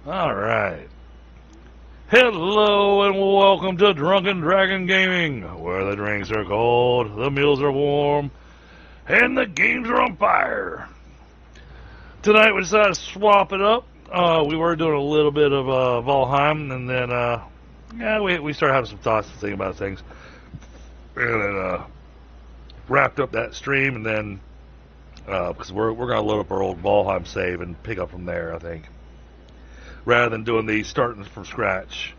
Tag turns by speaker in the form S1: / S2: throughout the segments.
S1: Alright. Hello and welcome to Drunken Dragon Gaming, where the drinks are cold, the meals are warm, and the games are on fire. Tonight we decided to swap it up. We were doing a little bit of Valheim, and then we started having some thoughts and thinking about things. And then wrapped up that stream, and then because we're going to load up our old Valheim save and pick up from there, I think, rather than doing these starting from scratch.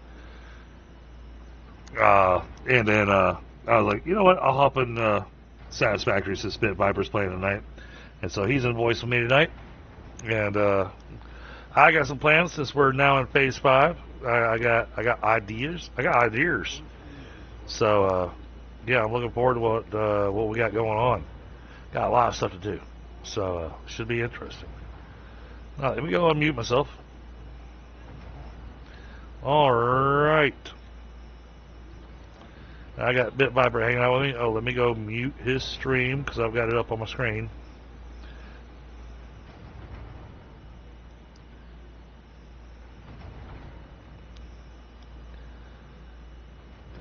S1: And then I was like, you know what, I'll hop in Satisfactory since Spit Viper's playing tonight, and so he's in voice with me tonight. And I got some plans since we're now in phase 5. I got ideas. So yeah, I'm looking forward to what we got going on. Got a lot of stuff to do, so should be interesting. Let me go unmute myself. Alright. I got Bit Viper hanging out with me. Oh, let me go mute his stream because I've got it up on my screen.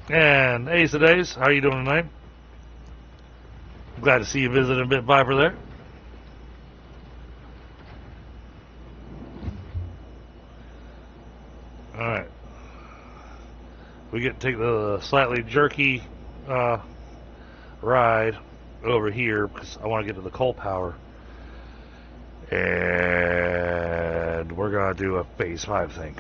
S1: And Ace of Days, how are you doing tonight? Glad to see you visiting Bit Viper there. Alright. We get to take the slightly jerky ride over here because I want to get to the coal power. And we're going to do a phase 5 thing.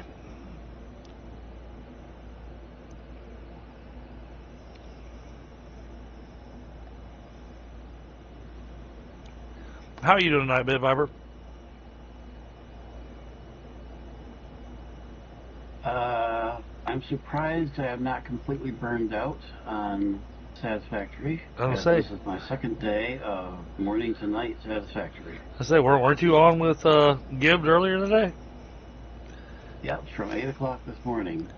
S1: How are you doing tonight, Bit Viper?
S2: I'm surprised I have not completely burned out on Satisfactory.
S1: This
S2: is my second day of morning to night Satisfactory.
S1: I say, weren't you on with Gibbs earlier today?
S2: Yep, from 8 o'clock this morning.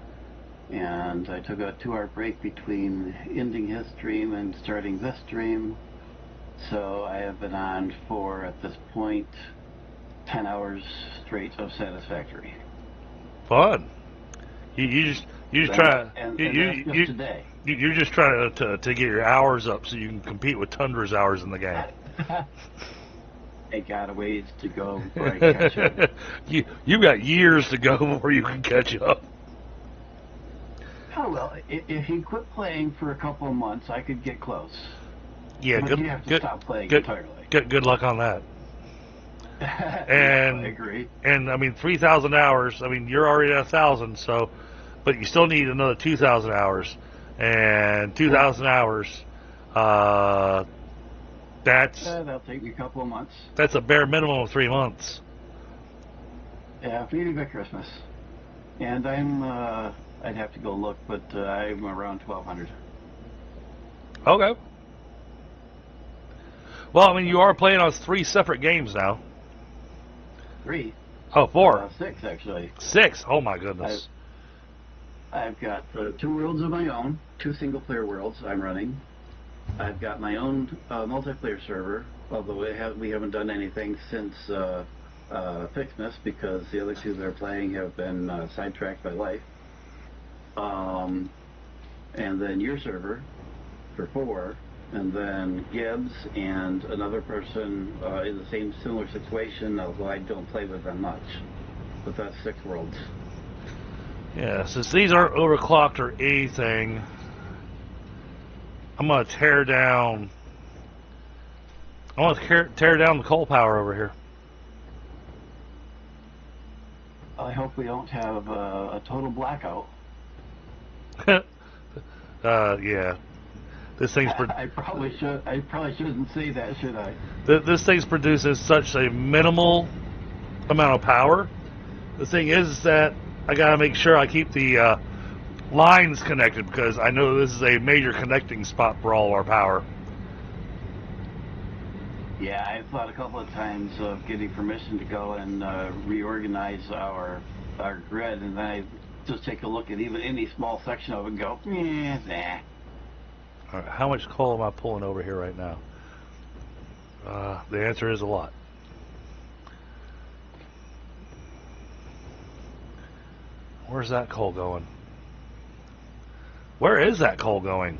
S2: And I took a 2-hour break between ending his stream and starting this stream. So I have been on for, at this point, 10 hours straight of Satisfactory.
S1: Fun. You're just trying to get your hours up so you can compete with Tundra's hours in the game.
S2: I got a ways to go before I catch up.
S1: You got years to go before you can catch up.
S2: Oh well, if he quit playing for a couple of months, I could get close.
S1: Yeah,
S2: but you have to stop playing entirely.
S1: Good luck on that.
S2: And I agree.
S1: And I mean, 3,000 hours. I mean, you're already at 1,000, so, but you still need another 2,000 hours, and 2,000 hours. That'll
S2: take me a couple of months.
S1: That's a bare minimum of 3 months.
S2: Yeah, maybe by Christmas. And I'd have to go look, but I'm around 1,200.
S1: Okay. Well, I mean, you are playing on 3 separate games now.
S2: 3?
S1: Oh, 4.
S2: 6, actually.
S1: 6? Oh, my goodness.
S2: I've got 2 worlds of my own, 2 single-player worlds I'm running. I've got my own multiplayer server, although we haven't done anything since Fixmas because the other 2 that are playing have been sidetracked by life. And then your server for 4. And then Gibbs and another person in the same similar situation, although I don't play with them much. But that's 6 worlds.
S1: Yeah, since these aren't overclocked or anything, I'm going to tear down the coal power over here.
S2: I hope we don't have a total blackout.
S1: Yeah. This thing's
S2: I probably shouldn't say that, should I?
S1: This thing produces such a minimal amount of power. The thing is that I gotta make sure I keep the lines connected because I know this is a major connecting spot for all of our power.
S2: Yeah, I thought a couple of times of getting permission to go and reorganize our grid, and then I just take a look at even any small section of it and go, nah.
S1: All right, how much coal am I pulling over here right now? The answer is a lot. Where's that coal going? Where is that coal going?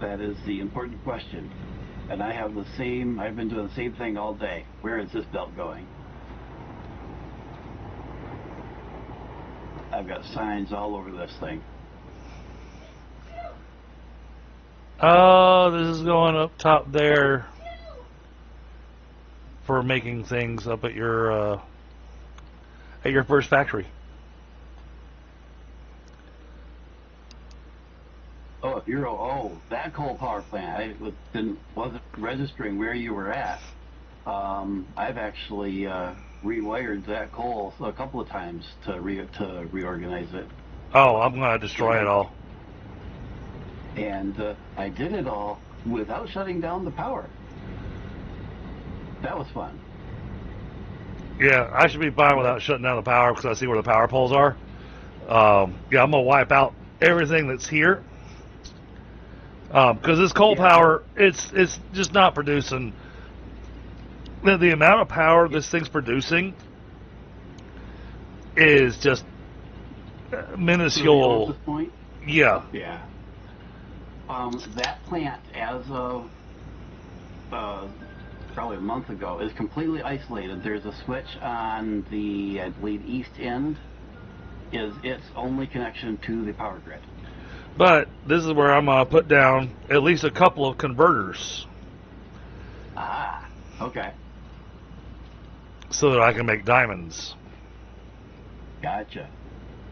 S2: That is the important question. And I've been doing the same thing all day. Where is this belt going? I've got signs all over this thing.
S1: Oh, this is going up top there for making things up at your first factory.
S2: Oh, that coal power plant. Wasn't registering where you were at. I've actually rewired that coal a couple of times to reorganize it.
S1: Oh, I'm gonna destroy it all.
S2: And I did it all without shutting down the power. That was fun.
S1: Yeah, I should be fine without shutting down the power because I see where the power poles are. Yeah, I'm gonna wipe out everything that's here. Because this coal power, it's just not producing. The amount of power this thing's producing is just minuscule.
S2: At this point?
S1: Yeah.
S2: Yeah. That plant, as of probably a month ago, is completely isolated. There's a switch on the, I believe, east end. Is its only connection to the power grid.
S1: But this is where I'm gonna put down at least a couple of converters.
S2: Ah, okay.
S1: So that I can make diamonds.
S2: Gotcha.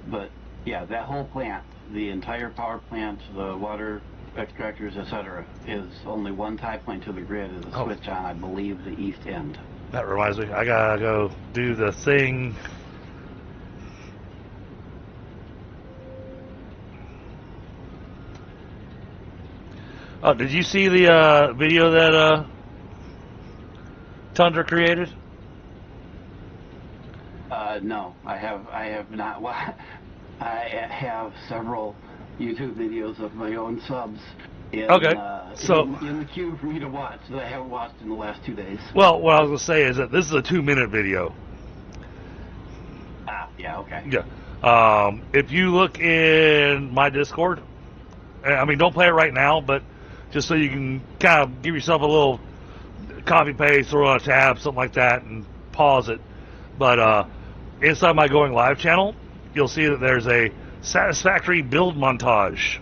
S2: But yeah, that whole plant, the entire power plant, the water extractors, etc., is only one tie point to the grid. Is a switch on, I believe, the east end.
S1: That reminds me, I gotta go do the thing. Oh, did you see the video that Tundra created?
S2: No, I have not. I have several YouTube videos of my own subs in, in the queue for me to watch that I haven't watched in the last 2 days.
S1: Well, what I was going to say is that this is a 2-minute video.
S2: Ah, yeah, okay.
S1: Yeah. If you look in my Discord, I mean, don't play it right now, but just so you can kind of give yourself a little copy paste, throw on a tab, something like that, and pause it. But inside my Going Live channel, you'll see that there's a Satisfactory build montage.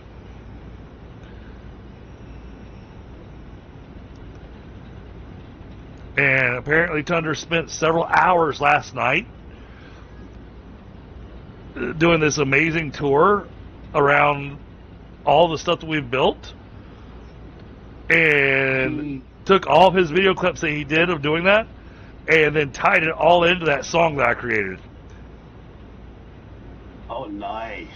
S1: And apparently Tundra spent several hours last night doing this amazing tour around all the stuff that we've built, and took all of his video clips that he did of doing that and then tied it all into that song that I created.
S2: Oh, nice.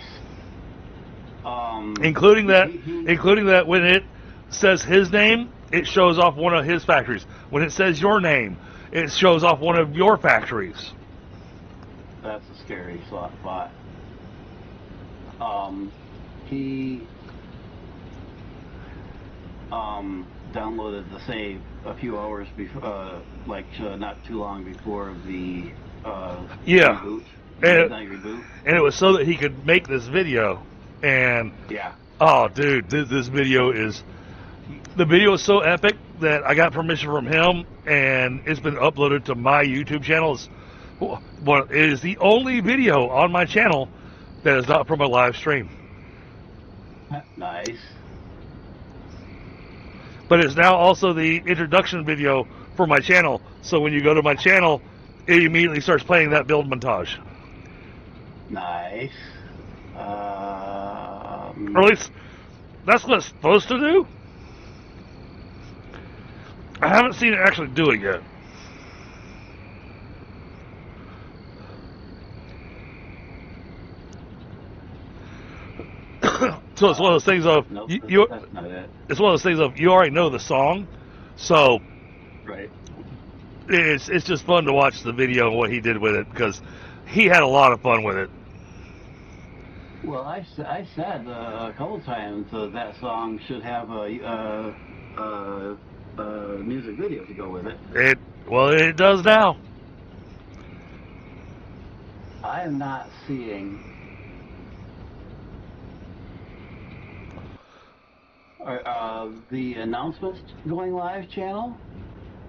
S1: Including that when it says his name, it shows off one of his factories. When it says your name, it shows off one of your factories.
S2: That's a scary spot. He downloaded the save a few hours before, not too long before the reboot.
S1: And it was so that he could make this video. And oh, dude, this video is so epic that I got permission from him, and it's been uploaded to my YouTube channel. It is the only video on my channel that is not from a live stream.
S2: Nice.
S1: But it's now also the introduction video for my channel. So when you go to my channel, it immediately starts playing that build montage.
S2: Nice.
S1: Or at least that's what it's supposed to do. I haven't seen it actually do it yet. So it's one of those things of
S2: nope, that's not it.
S1: It's one of those things of you already know the song, so
S2: right.
S1: It's just fun to watch the video and what he did with it, because he had a lot of fun with it.
S2: Well, I said a couple times that song should have a music video to go with it.
S1: It does now.
S2: I am not seeing. The announcements going live channel?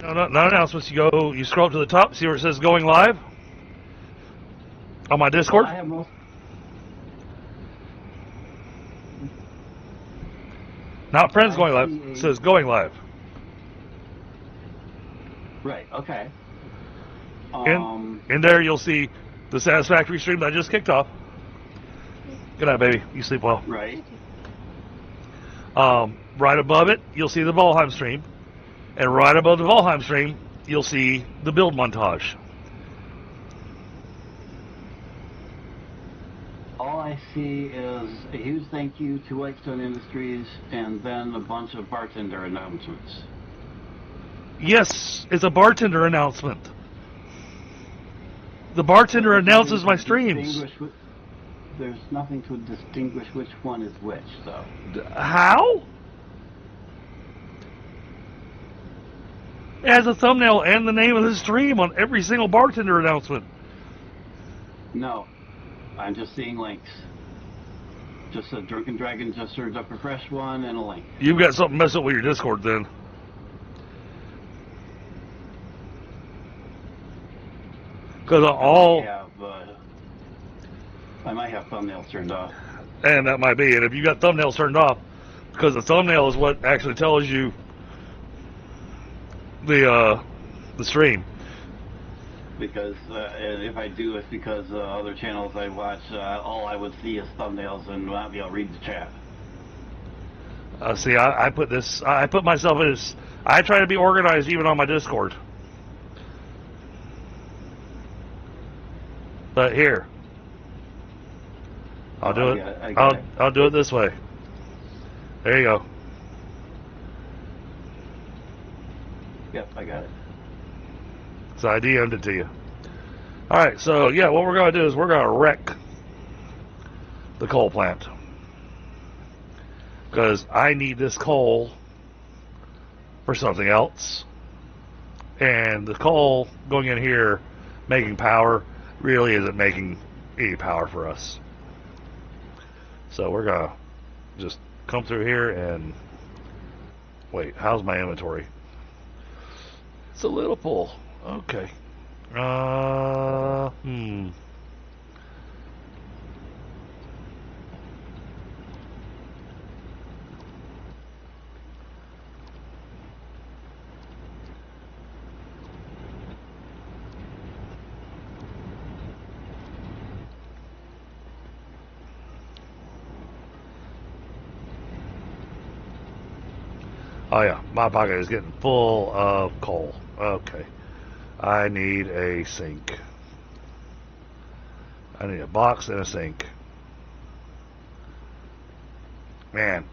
S1: No, not announcements. You scroll up to the top, see where it says going live on my Discord.
S2: Well, I have most.
S1: Not friends going live. It says going live.
S2: Right. Okay.
S1: In there, you'll see the Satisfactory stream that I just kicked off. Good night, baby. You sleep well.
S2: Right.
S1: Right above it, you'll see the Valheim stream. And right above the Valheim stream, you'll see the build montage.
S2: All I see is a huge thank you to WhiteStone Industries and then a bunch of bartender announcements.
S1: Yes, it's a bartender announcement. The bartender announces my streams.
S2: There's nothing to distinguish which one is which, though.
S1: How? It has a thumbnail and the name of the stream on every single bartender announcement.
S2: No, I'm just seeing links. Just a Drunken Dragon just served up a fresh one and a link.
S1: You've got something messed up with your Discord then. Because
S2: I might have thumbnails turned off.
S1: And that might be. And if you got thumbnails turned off, because the thumbnail is what actually tells you the stream.
S2: Because if I do, it's because other channels I watch, all I would see is thumbnails and not be able to read the chat.
S1: See, I put myself in this. I try to be organized even on my Discord. But here, I'll do it. I'll do it this way. There you go.
S2: Yep, I got it.
S1: So I DM'd it to you. All right, so yeah, what we're going to do is we're going to wreck the coal plant. Because I need this coal for something else. And the coal going in here making power really isn't making any power for us. So we're going to just come through here and... Wait, how's my inventory? It's a little full. Okay. Oh yeah, my pocket is getting full of coal. Okay. I need a sink. I need a box and a sink. Man,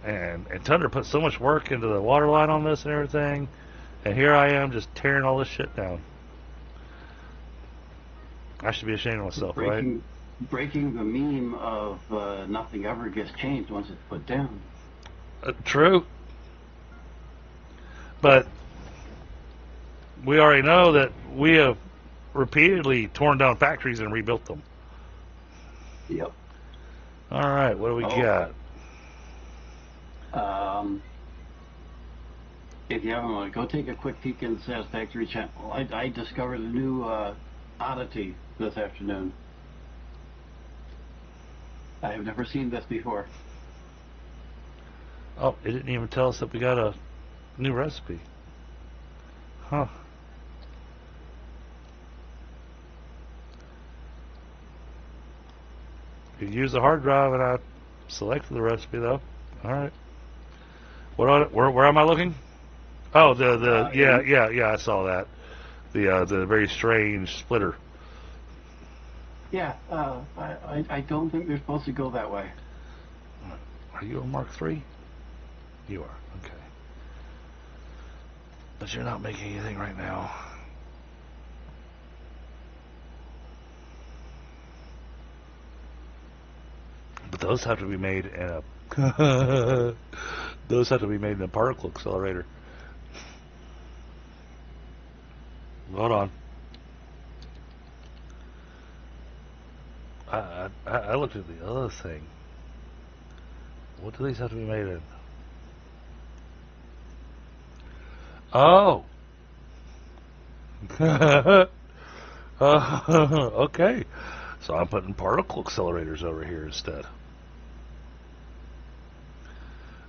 S1: and Thunder put so much work into the water line on this and everything, and here I am just tearing all this shit down. I should be ashamed of myself, right?
S2: Breaking the meme of nothing ever gets changed once it's put down.
S1: True. But we already know that we have repeatedly torn down factories and rebuilt them.
S2: Yep.
S1: All right, what do we got?
S2: If you haven't, go take a quick peek in the Satisfactory channel. I discovered a new oddity this afternoon. I have never seen this before.
S1: Oh, it didn't even tell us that we got a new recipe. Huh. You use the hard drive and I selected the recipe though. Alright. Where am I looking? Oh, yeah, I saw that. The very strange splitter.
S2: Yeah, I don't think they're supposed to go that way.
S1: Are you a Mark III? You are, okay. But you're not making anything right now. But those have to be made in a those have to be made in a particle accelerator. Hold on. I looked at the other thing. What do these have to be made in? Oh. Okay. So I'm putting particle accelerators over here instead.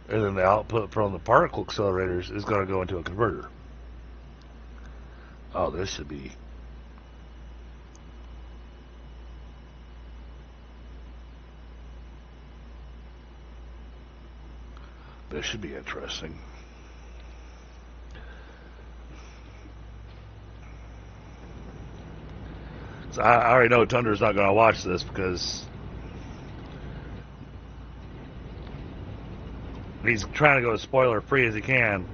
S1: And then the output from the particle accelerators is going to go into a converter. Oh, this should be... This should be interesting. So I already know Tunder's not going to watch this because he's trying to go as spoiler free as he can.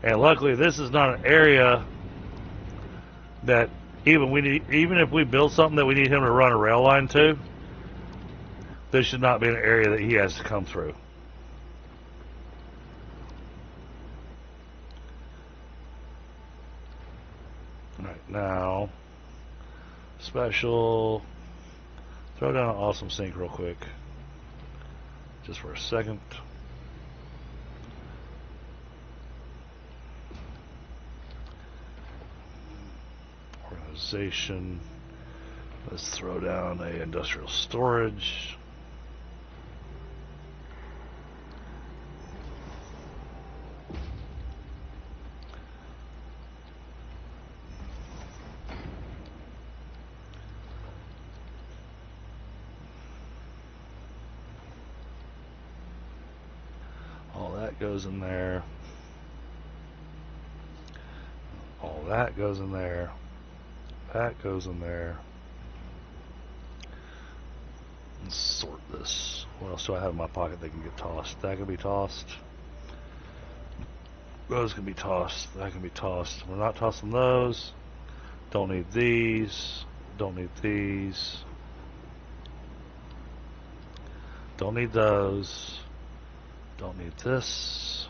S1: And luckily, this is not an area that even if we build something that we need him to run a rail line to, this should not be an area that he has to come through. Alright, now, special, throw down an awesome sink real quick, just for a second. Organization, let's throw down a industrial storage. Goes in there. All that goes in there. That goes in there. Let's sort this. What else do I have in my pocket that can get tossed? That can be tossed. Those can be tossed. That can be tossed. We're not tossing those. Don't need these. Don't need these. Don't need those. Don't need this.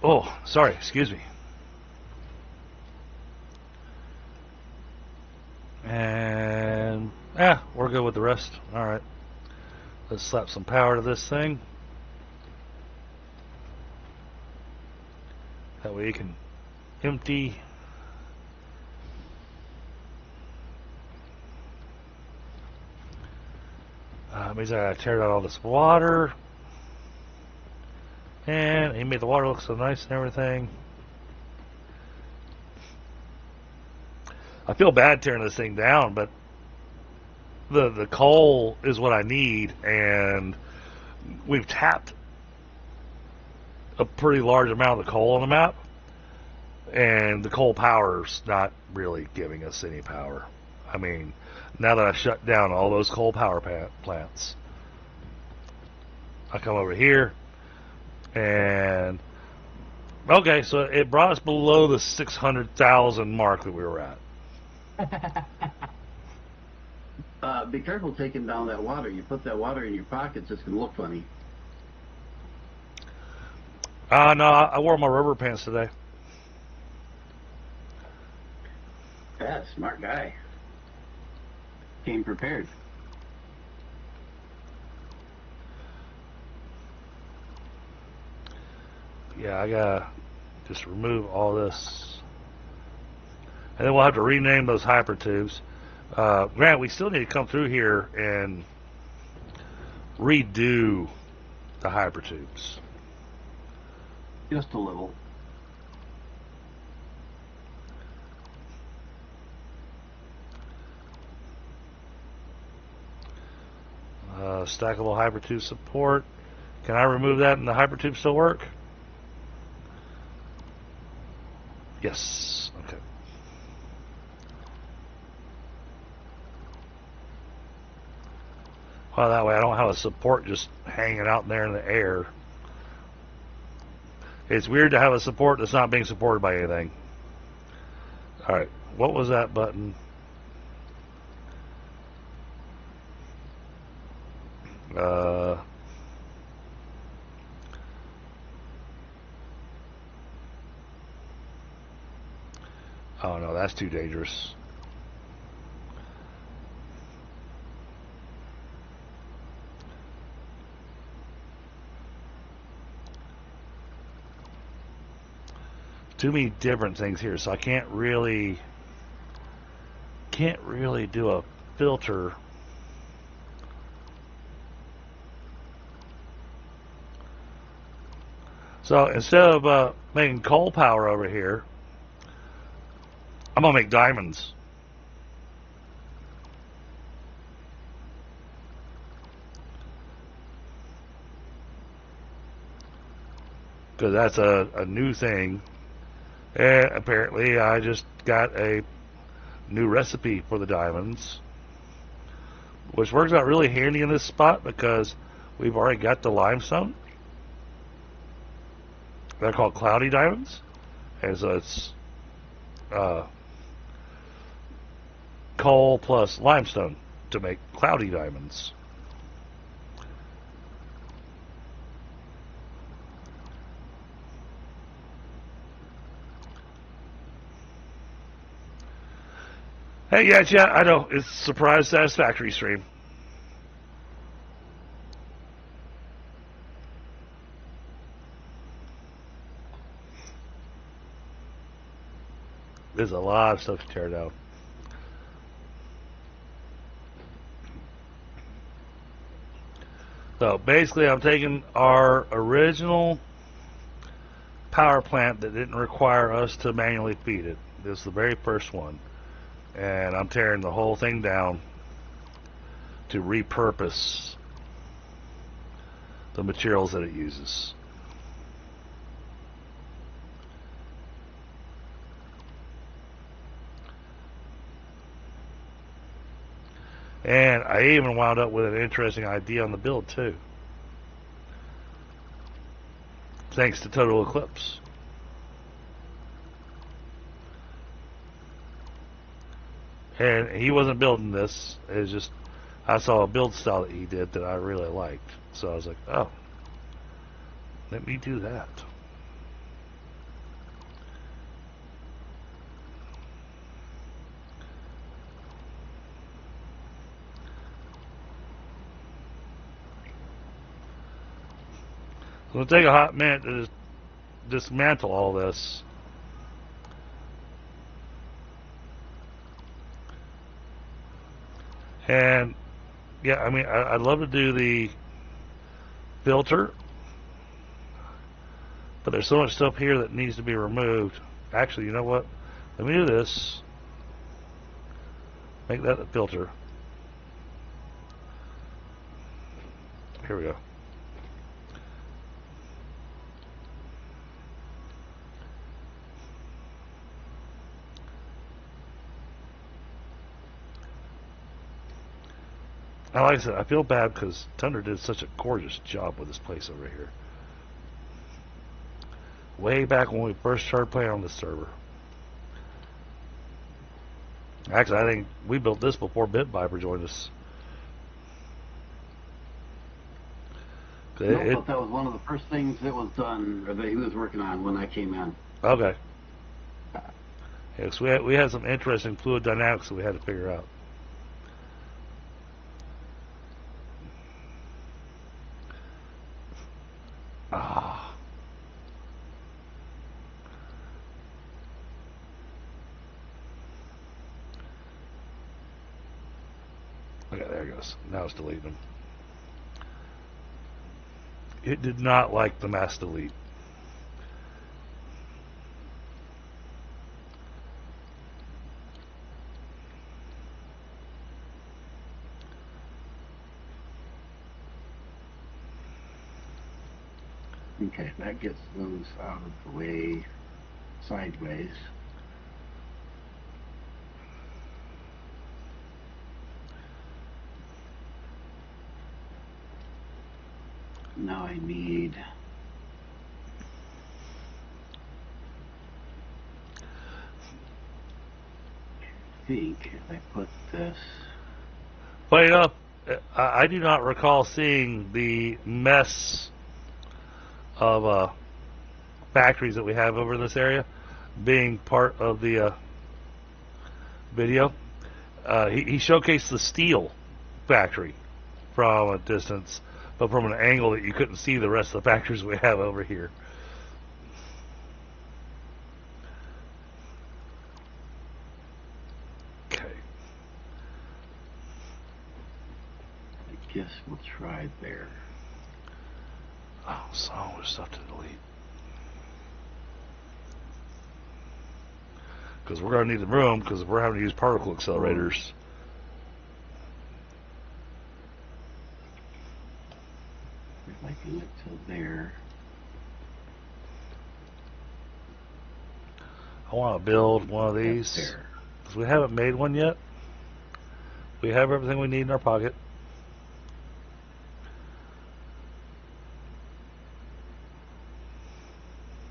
S1: Oh, sorry, excuse me. And, we're good with the rest. Alright. Let's slap some power to this thing. That way you can empty. Means I gotta tear out all this water. And he made the water look so nice and everything. I feel bad tearing this thing down, but the coal is what I need, and we've tapped a pretty large amount of the coal on the map, and the coal power's not really giving us any power. I mean, now that I shut down all those coal power plants, I come over here, and okay, so it brought us below the 600,000 mark that we were at.
S2: Be careful taking down that water. You put that water in your pockets, it's going to look funny.
S1: No, I wore my rubber pants today.
S2: Yeah, smart guy. Came prepared.
S1: Yeah, I gotta just remove all this. And then we'll have to rename those hyper tubes. Grant, we still need to come through here and redo the hyper tubes.
S2: Just a little.
S1: Stackable hypertube support. Can I remove that and the hypertube still work? Yes. Okay. Well, that way I don't have a support just hanging out there in the air. It's weird to have a support that's not being supported by anything. Alright, what was that button? Oh no, that's too dangerous. Too many different things here, so I can't really do a filter. So instead of making coal power over here, I'm gonna make diamonds. Because that's a new thing. And apparently I just got a new recipe for the diamonds, which works out really handy in this spot because we've already got the limestone. They're called cloudy diamonds. And so it's coal plus limestone to make cloudy diamonds. Hey, yeah, I know. It's surprise Satisfactory stream. There's a lot of stuff to tear down. So basically I'm taking our original power plant that didn't require us to manually feed it. This is the very first one. And I'm tearing the whole thing down to repurpose the materials that it uses. And I even wound up with an interesting idea on the build too, thanks to Total Eclipse. And he wasn't building this. It was just, I saw a build style that he did that I really liked. So I was like, oh, let me do that. It's going to take a hot minute to just dismantle all this. And yeah, I mean, I'd love to do the filter, but there's so much stuff here that needs to be removed. Actually, you know what? Let me do this. Make that the filter. Here we go. Like I said, I feel bad because Thunder did such a gorgeous job with this place over here. Way back when we first started playing on this server. Actually, I think we built this before Bit Viper joined us.
S2: But that was one of the first things that was done, or that he was working on when I came in.
S1: Okay. Yeah, so we had some interesting fluid dynamics that we had to figure out. Ah. Okay, there it goes. Now it's deleting them. It did not like the mass delete.
S2: Okay, that gets those out of the way sideways. Now I need... I think if I put this...
S1: But I do not recall seeing the mess of factories that we have over this area being part of the video. He showcased the steel factory from a distance, but from an angle that you couldn't see the rest of the factories we have over here. Okay.
S2: I guess we'll try there.
S1: Oh, so much stuff to delete. Because we're going to need the room, because we're having to use particle accelerators.
S2: If I can look till there.
S1: I want to build one of these, because we haven't made one yet. We have everything we need in our pocket.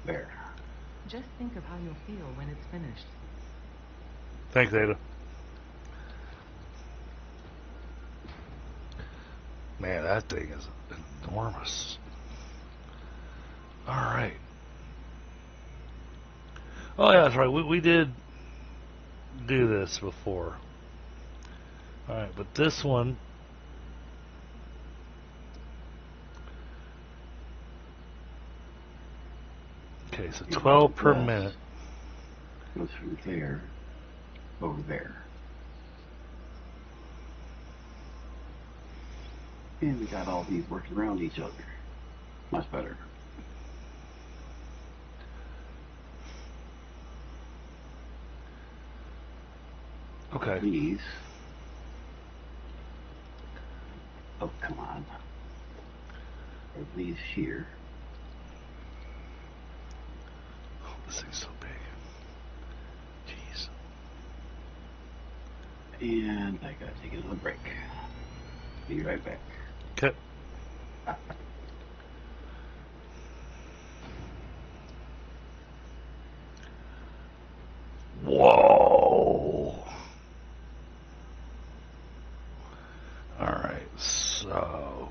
S2: There.
S3: Just think of how you'll feel when it's finished.
S1: Thanks, Ada. Man, that thing is enormous. Alright. Oh, yeah, that's right. We did do this before. Alright, but this one... Okay, so 12 per minute.
S2: Goes from there over there. And we got all these working around each other. Much better.
S1: Okay.
S2: These. Oh, come on. Or these here.
S1: Oh, this thing's so big. Jeez.
S2: And I gotta take another break. Be right back.
S1: Okay. Whoa. Alright, so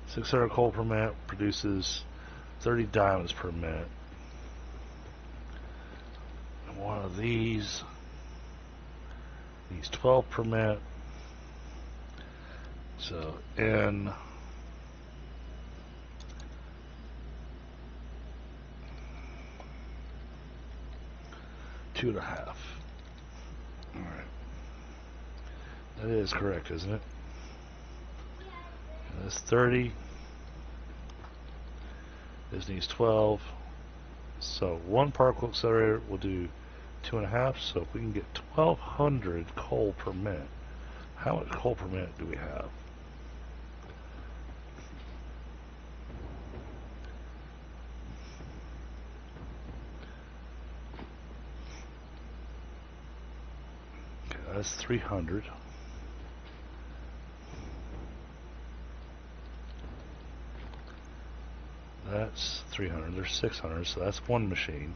S1: 600 coal per minute produces 30 diamonds per minute. And one of these 12 per minute. So in two and a half. Alright. That is correct, isn't it? And this 30. This needs 12. So one particle accelerator will do 2.5. So if we can get 1,200 coal per minute, how much coal per minute do we have? Okay, that's 300. That's 300. There's 600, so that's one machine.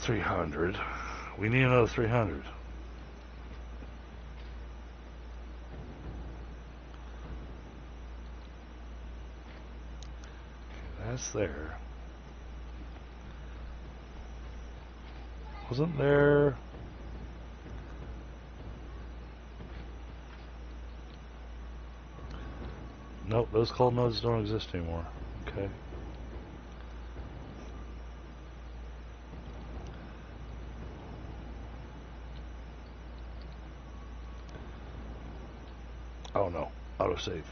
S1: $300. We need another 300. That's there. Wasn't there... Nope, those cold nodes don't exist anymore. Okay. Oh no, autosave.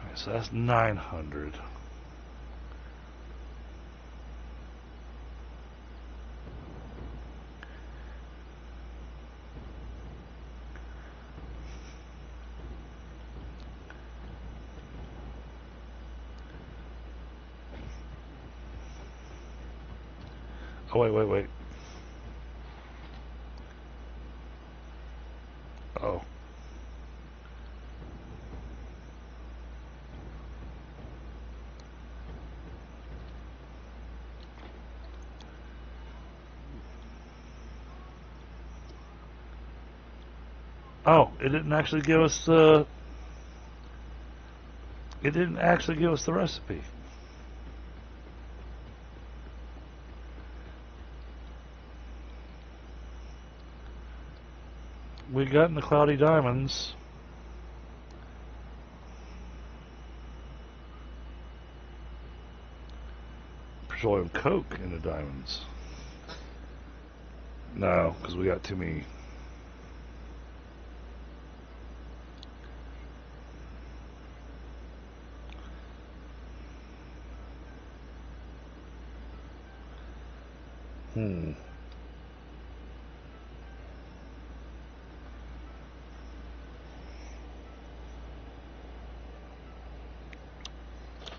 S1: Alright, so that's 900. Oh, wait. Oh, it didn't actually give us the... It didn't actually give us the recipe. We got in the cloudy diamonds. Petroleum coke in the diamonds. No, because we got too many.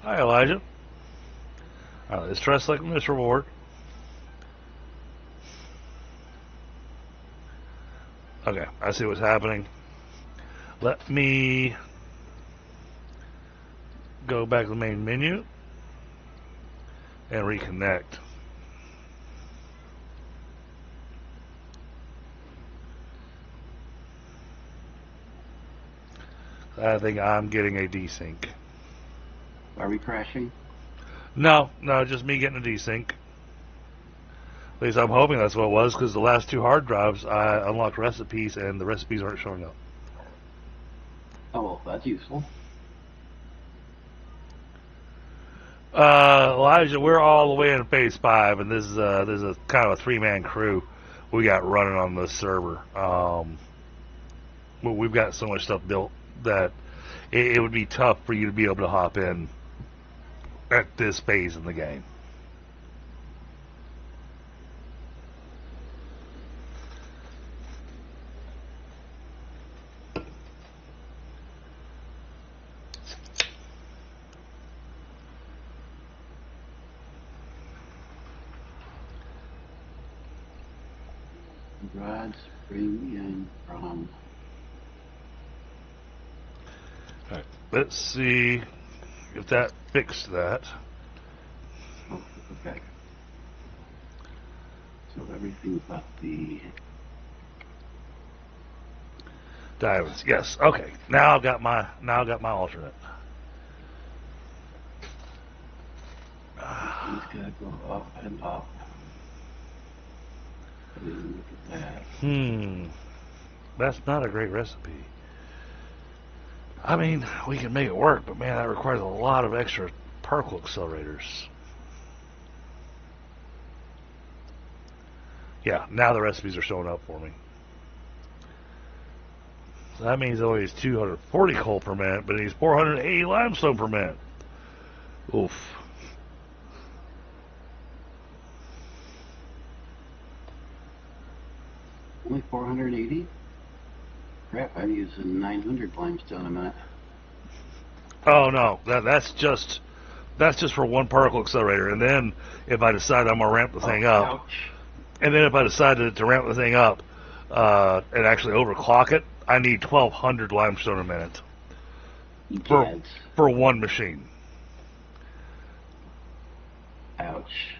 S1: Hi, Elijah. Alright, let's try selecting this reward. Okay, I see what's happening. Let me go back to the main menu and reconnect. I think I'm getting a desync.
S2: Are we crashing?
S1: No, just me getting a desync. At least I'm hoping that's what it was, because the last two hard drives I unlocked recipes and the recipes aren't showing up.
S2: Oh, well, that's useful.
S1: Elijah, we're all the way in Phase 5, and this is a kind of a three-man crew we got running on this server. We've got so much stuff built that it would be tough for you to be able to hop in at this phase in the game.
S2: Rods bring in from.
S1: Alright, let's see if that fixed that.
S2: Oh, okay. So everything but the
S1: Diamonds, yes. Okay, now I've got my alternate.
S2: It's gotta go up and up. Look at that.
S1: That's not a great recipe. I mean, we can make it work, but man, that requires a lot of extra particle accelerators. Yeah, now the recipes are showing up for me. So that means it only needs 240 coal per minute, but it needs 480 limestone per minute. Oof.
S2: Only 480? Crap, I'm using 900 limestone a minute.
S1: Oh no, that's just for one particle accelerator, and then if I decide I'm gonna ramp the thing up,
S2: ouch.
S1: and then if I decided to ramp the thing up and actually overclock it, I need 1,200 limestone a minute
S2: You can't.
S1: for one machine.
S2: Ouch.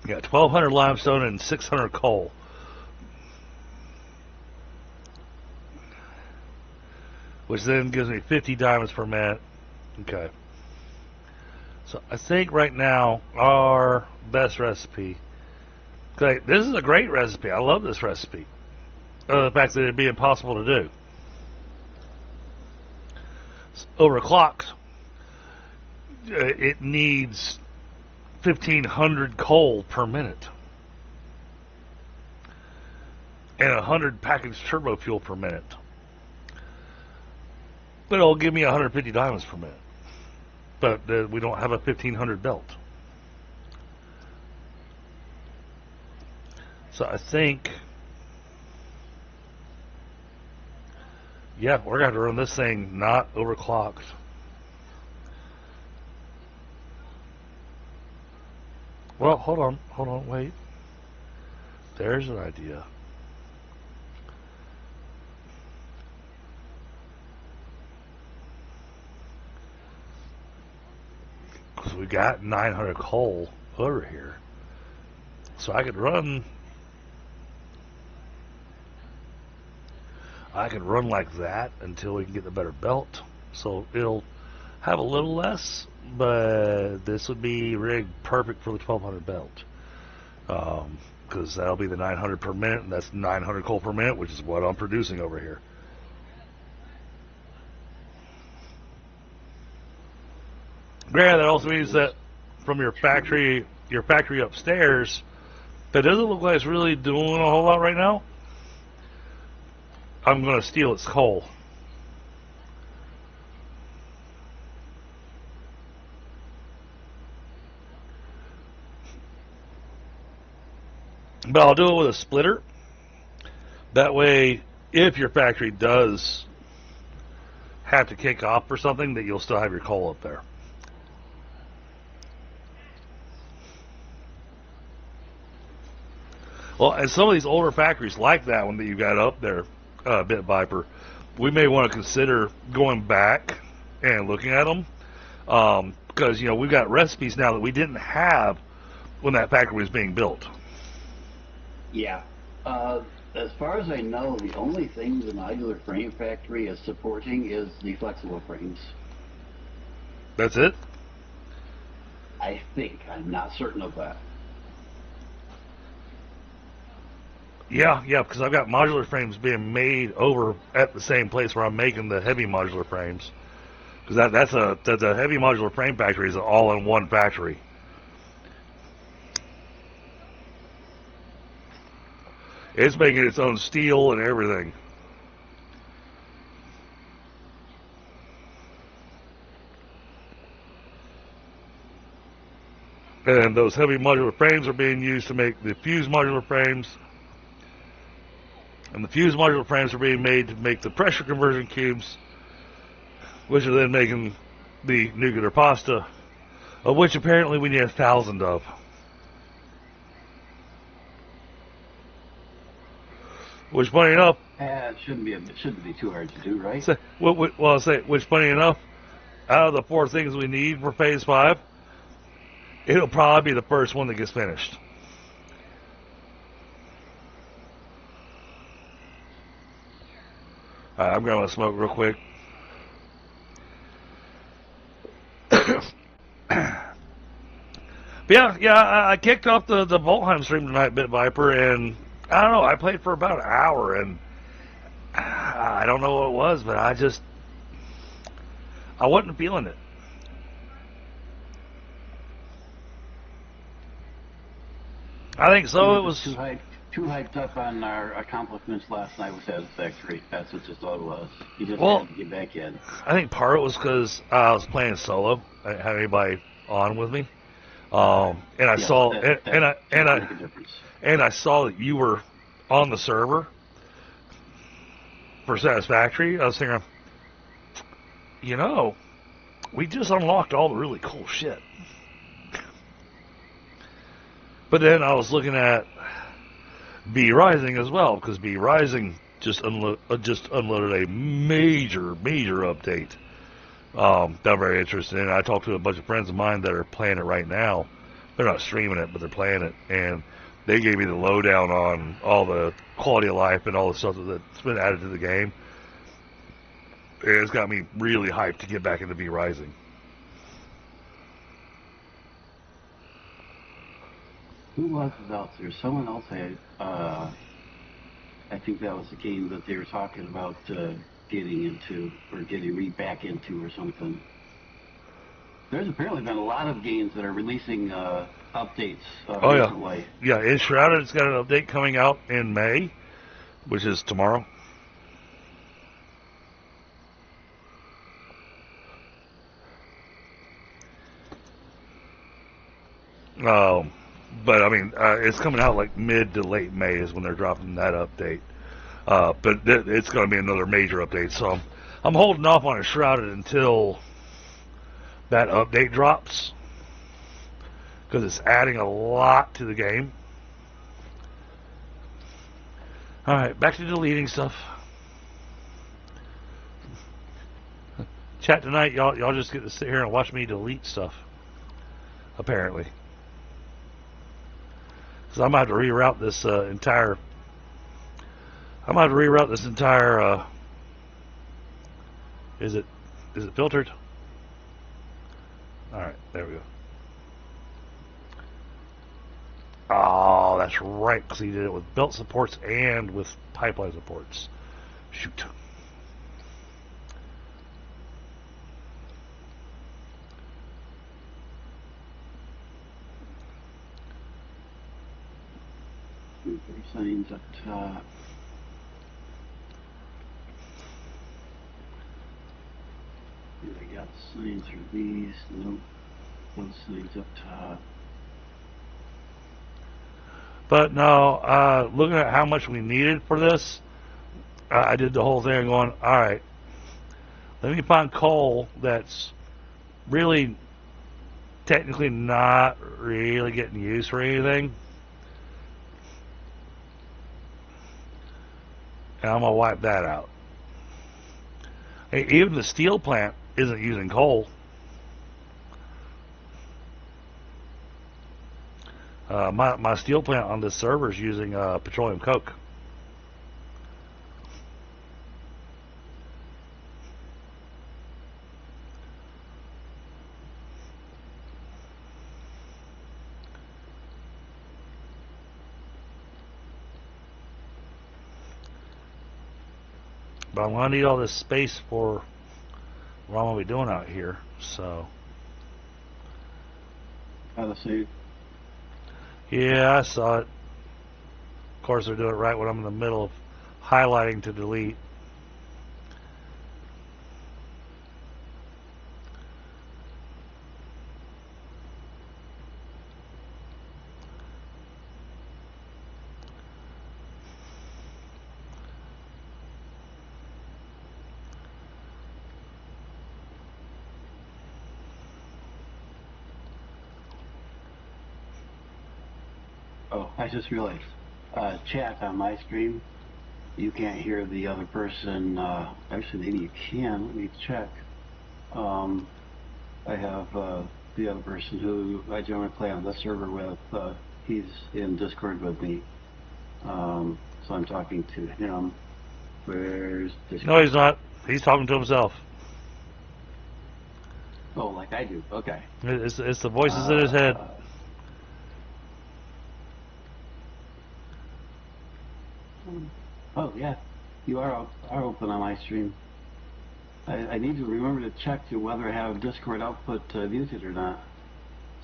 S1: Yeah, 1,200 limestone and 600 coal. Which then gives me 50 diamonds per minute. Okay. So I think right now our best recipe. Okay, this is a great recipe. I love this recipe. The fact that it'd be impossible to do. It's overclocked. It needs 1,500 coal per minute. And 100 packaged turbo fuel per minute. But it'll give me 150 diamonds per minute. But we don't have a 1,500 belt. So I think, yeah, we're going to have to run this thing not overclocked. Well, hold on, wait. There's an idea. Because we got 900 coal over here. So I could run I could run like that until we can get the better belt. So it'll have a little less, but this would be rigged perfect for the 1200 belt. Because that'll be the 900 per minute, and that's 900 coal per minute, which is what I'm producing over here. Granted, that also means that from your factory upstairs, that doesn't look like it's really doing a whole lot right now. I'm going to steal its coal. But I'll do it with a splitter. That way, if your factory does have to kick off for something, that you'll still have your coal up there. Well, and some of these older factories like that one that you got up there, Bit Viper, we may want to consider going back and looking at them. Because, you know, we've got recipes now that we didn't have when that factory was being built.
S2: Yeah. As far as I know, the only thing the modular frame factory is supporting is the flexible frames.
S1: That's it?
S2: I think. I'm not certain of that.
S1: Yeah, because I've got modular frames being made over at the same place where I'm making the heavy modular frames. Because that's a heavy modular frame factory is an all-in-one factory. It's making its own steel and everything. And those heavy modular frames are being used to make the fused modular frames. And the fused modular frames are being made to make the pressure conversion cubes, which are then making the nuclear pasta, of which apparently we need 1,000 of. Which, funny enough,
S2: It shouldn't be too hard to do, right?
S1: I'll say, which, funny enough, out of the 4 things we need for Phase 5, it'll probably be the first one that gets finished. I'm going to smoke real quick. But yeah, I kicked off the Voltheim stream tonight, Bit Viper, and I don't know, I played for about an hour, and I don't know what it was, but I wasn't feeling it. I think so. It was
S2: too hyped up on our accomplishments last night with Satisfactory. That's what just all it was. You just had to get back in.
S1: I think part of it was because I was playing solo. I didn't have anybody on with me. And I saw I saw that you were on the server for Satisfactory. I was thinking, you know, we just unlocked all the really cool shit. But then I was looking at B Rising as well, because B Rising just unloaded a major update. That I'm very interested in. I talked to a bunch of friends of mine that are playing it right now. They're not streaming it, but they're playing it, and they gave me the lowdown on all the quality of life and all the stuff that's been added to the game. It's got me really hyped to get back into B Rising.
S2: Who was it out there? Someone else had, I think that was the game that they were talking about getting into, or getting back into or something. There's apparently been a lot of games that are releasing updates recently.
S1: Yeah, Enshrouded's got an update coming out in May, which is tomorrow. But I mean, it's coming out like mid to late May is when they're dropping that update. But it's going to be another major update. So I'm holding off on Enshrouded until that update drops, because it's adding a lot to the game. All right, back to deleting stuff. Chat tonight, y'all just get to sit here and watch me delete stuff. Apparently. So I'm going to have to reroute this entire I'm going to have to reroute this entire, is it filtered? Alright, there we go. Oh, that's right, because he did it with belt supports and with pipeline supports. Shoot.
S2: Signs up top. I got signs for these. Nope. Those signs up top.
S1: But no, looking at how much we needed for this, I did the whole thing going, alright, let me find coal that's really technically not really getting used for anything. And I'm going to wipe that out. Even the steel plant isn't using coal. My steel plant on this server is using petroleum coke. But I'm going to need all this space for what I'm going to be doing out here, so.
S2: Let's see.
S1: Yeah, I saw it. Of course, they're doing it right when I'm in the middle of highlighting to delete.
S2: Oh, I just realized. Chat on my stream, you can't hear the other person. Actually, maybe you can. Let me check. I have the other person who I generally play on this server with. He's in Discord with me. So I'm talking to him. Where's Discord?
S1: No, he's not. He's talking to himself.
S2: Oh, like I do. Okay.
S1: It's the voices in his head.
S2: Oh yeah, you are open on my stream. I need to remember to check to whether I have Discord output muted or not.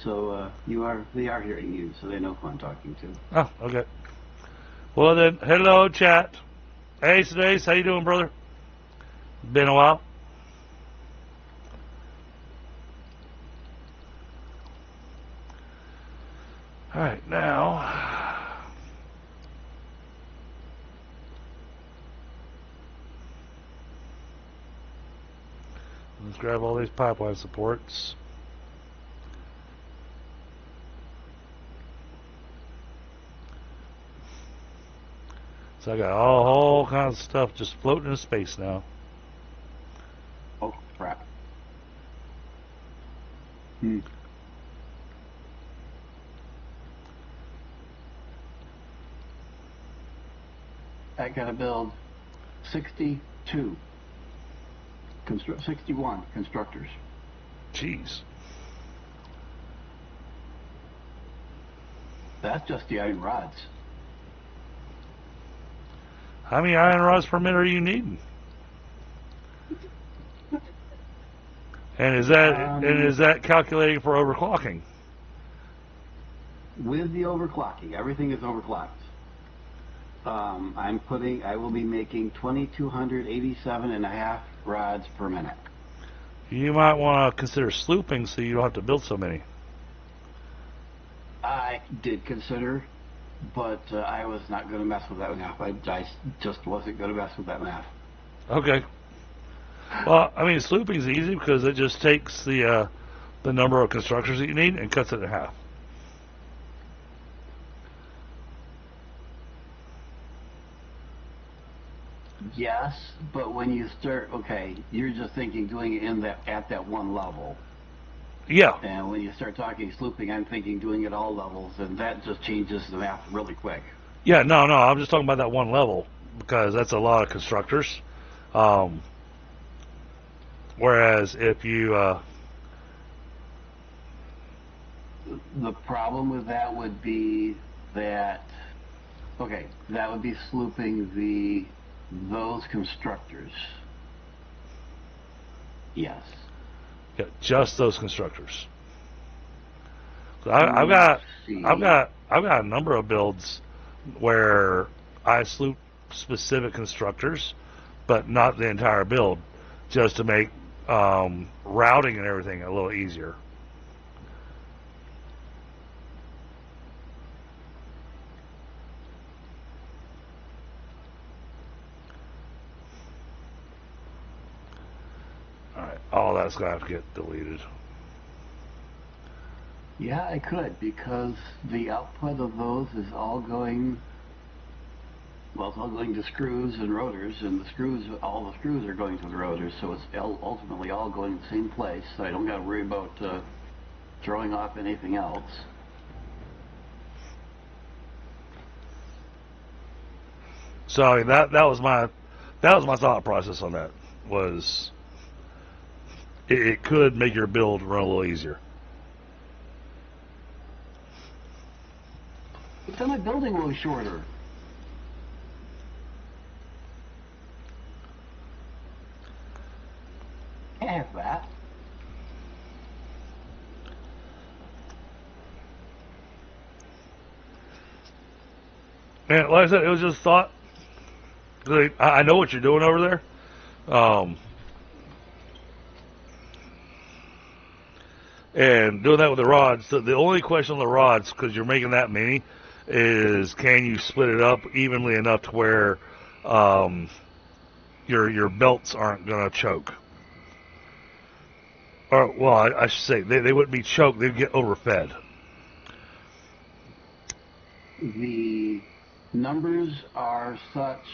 S2: So they are hearing you, so they know who I'm talking to.
S1: Oh, okay. Well then, hello chat. Hey, Ace, how you doing, brother? Been a while. All right, now. Let's grab all these pipeline supports. So I got all kinds of stuff just floating in space now.
S2: Oh crap. I gotta build 62. 61 constructors.
S1: Jeez.
S2: That's just the iron rods.
S1: How many iron rods per minute are you needing? And is that calculating for overclocking?
S2: With the overclocking, everything is overclocked. I will be making 2,287.5 rods per minute.
S1: You might want to consider slooping so you don't have to build so many.
S2: I did consider, but I was not going to mess with that math. I just wasn't going to mess with that math.
S1: Okay. Well, I mean, slooping is easy because it just takes the number of constructors that you need and cuts it in half.
S2: Yes, but when you start, okay, you're just thinking doing it at that one level.
S1: Yeah.
S2: And when you start talking slooping, I'm thinking doing it all levels, and that just changes the math really quick.
S1: Yeah, no, I'm just talking about that one level. because that's a lot of constructors. Whereas if you
S2: the problem with that would be that, okay, that would be slooping those constructors. Yes.
S1: yeah, just those constructors. So I've got a number of builds where I sloop specific constructors, but not the entire build, just to make routing and everything a little easier. Alright, all that's going to have to get deleted.
S2: Yeah, I could, because the output of those is all going, well, it's all going to screws and rotors, and all the screws are going to the rotors, so it's ultimately all going to the same place, so I don't got to worry about throwing off anything else.
S1: So I mean, that was my thought process on that, was it could make your build run a little easier.
S2: But then my building will be shorter. Can't have that.
S1: Man, like I said, it was just thought. I know what you're doing over there. And doing that with the rods, the only question on the rods, because you're making that many, is can you split it up evenly enough to where your belts aren't going to choke? Or, well, I should say, they wouldn't be choked, they'd get overfed.
S2: The numbers are such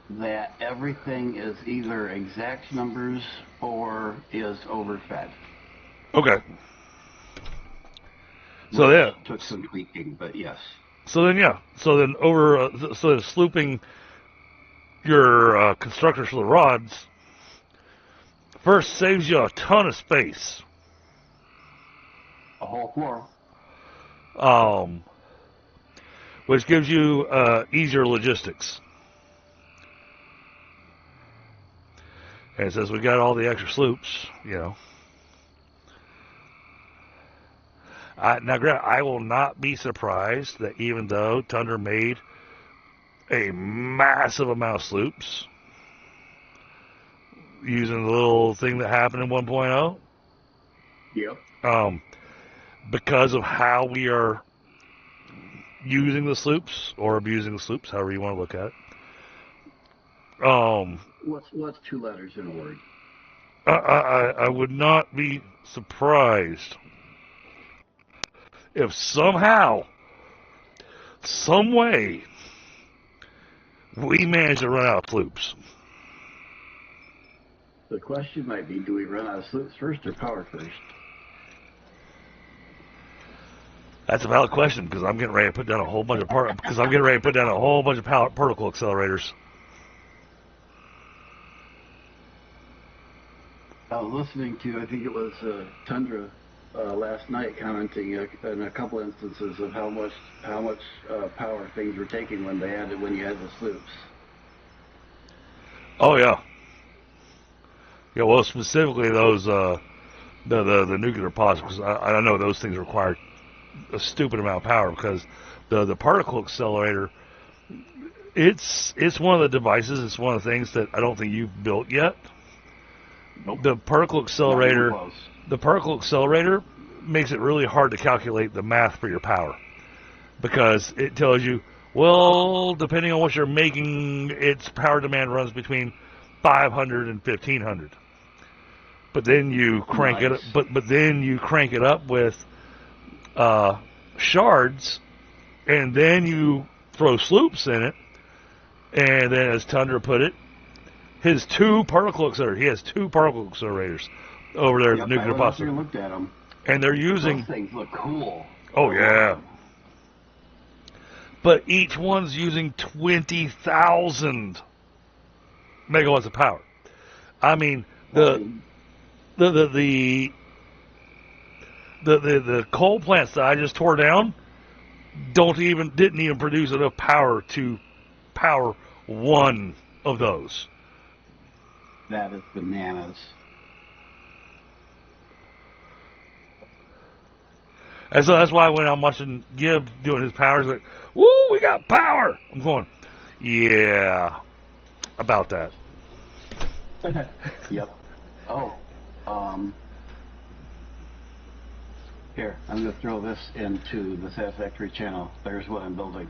S2: that everything is either exact numbers or is overfed.
S1: Okay. So yeah,
S2: took some tweaking, but yes.
S1: So then slooping your constructors for the rods first saves you a ton of space.
S2: A whole floor.
S1: Which gives you easier logistics. And since we got all the extra sloops, you know. Now, granted, I will not be surprised that even though Tundra made a massive amount of sloops using the little thing that happened in 1.0.
S2: Yep.
S1: Because of how we are using the sloops or abusing the sloops, however you want to look at it.
S2: What's two letters in a word?
S1: I would not be surprised if somehow, some way, we manage to run out of sloops.
S2: The question might be, do we run out of sloops first or power first?
S1: That's a valid question, because I'm getting ready to put down a whole bunch of particle accelerators.
S2: I was listening to, I think it was Tundra last night, commenting in a couple instances of how much power things were taking when you had the sloops.
S1: Oh yeah. Yeah, well, specifically those the nuclear pods, because I know those things require a stupid amount of power, because the particle accelerator, it's one of the devices, it's one of the things that I don't think you've built yet.
S2: Nope.
S1: The particle accelerator makes it really hard to calculate the math for your power, because it tells you, well, depending on what you're making, its power demand runs between 500 and 1500. But then you crank it, but then you crank it up with shards, and then you throw sloops in it, and then, as Tundra put it, he has two particle accelerators over there at the nuclear pods.
S2: I looked at them,
S1: and they're using.
S2: Those things look cool.
S1: Oh yeah. but each one's using 20,000 megawatts of power. I mean, the coal plants that I just tore down didn't even produce enough power to power one of those.
S2: That is bananas.
S1: And so that's why when I'm watching Gibb doing his powers, like, woo, we got power. I'm going, yeah, about that.
S2: Yep. Oh, here, I'm going to throw this into the Satisfactory channel. There's what I'm building.